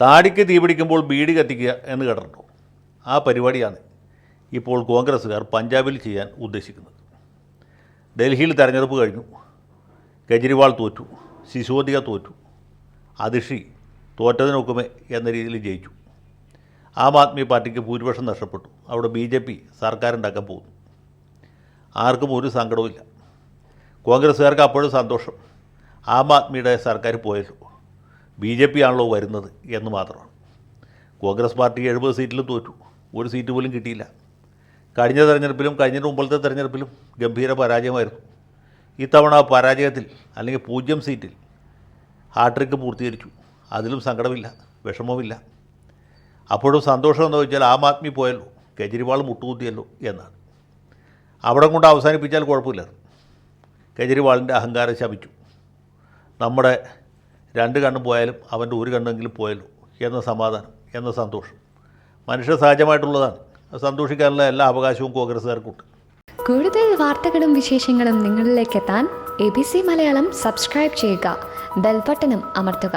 താടിക്ക് തീ പിടിക്കുമ്പോൾ ബീഡി കത്തിക്കുക എന്ന് കേട്ടിട്ടുണ്ടോ? ആ പരിപാടിയാണ് ഇപ്പോൾ കോൺഗ്രസ്സുകാർ പഞ്ചാബിൽ ചെയ്യാൻ ഉദ്ദേശിക്കുന്നത്. ഡൽഹിയിൽ തെരഞ്ഞെടുപ്പ് കഴിഞ്ഞു. കെജ്രിവാൾ തോറ്റു, സിസോദിയ തോറ്റു, അതിഷി തോറ്റതിനൊക്കുമേ എന്ന രീതിയിൽ ജയിച്ചു. ആം ആദ്മി പാർട്ടിക്ക് ഭൂരിപക്ഷം നഷ്ടപ്പെട്ടു. അവിടെ BJP സർക്കാരുണ്ടാക്കാൻ പോകുന്നു. ആർക്കും ഒരു സങ്കടവുമില്ല. കോൺഗ്രസ്സുകാർക്ക് അപ്പോഴും സന്തോഷം. ആം ആദ്മിയുടെ സർക്കാർ പോയല്ലോ, BJP ആണല്ലോ വരുന്നത് എന്ന് മാത്രമാണ്. കോൺഗ്രസ് പാർട്ടി 70 സീറ്റിലും തോറ്റു, ഒരു സീറ്റ് പോലും കിട്ടിയില്ല. കഴിഞ്ഞ തെരഞ്ഞെടുപ്പിലും കഴിഞ്ഞ മുമ്പത്തെ തെരഞ്ഞെടുപ്പിലും ഗംഭീര പരാജയമായിരുന്നു. ഇത്തവണ പരാജയത്തിൽ അല്ലെങ്കിൽ 0 സീറ്റിൽ ഹാട്രിക്ക് പൂർത്തീകരിച്ചു. അതിലും സങ്കടമില്ല, വിഷമവുമില്ല. അപ്പോഴും സന്തോഷം എന്ന് ചോദിച്ചാൽ ആം ആദ്മി പോയല്ലോ, കെജ്രിവാൾ മുട്ടുകുത്തിയല്ലോ എന്നാണ്. അവിടെ കൊണ്ട് അവസാനിപ്പിച്ചാൽ കുഴപ്പമില്ല. കെജ്രിവാളിൻ്റെ അഹങ്കാരം ശമിച്ചു. നമ്മുടെ 2 കണ്ണും പോയാലും അവൻ്റെ 1 കണ്ണെങ്കിലും പോയല്ലോ എന്ന സമാധാനം, എന്ന സന്തോഷം മനുഷ്യ സഹജമായിട്ടുള്ളതാണ്. സന്തോഷിക്കാനുള്ള എല്ലാ അവകാശവും കോൺഗ്രസ്സുകാർക്കുണ്ട്. കൂടുതൽ വാർത്തകളും വിശേഷങ്ങളും നിങ്ങളിലേക്ക് എത്താൻ ABC മലയാളം സബ്സ്ക്രൈബ് ചെയ്യുക, ബെൽ ബട്ടണും അമർത്തുക.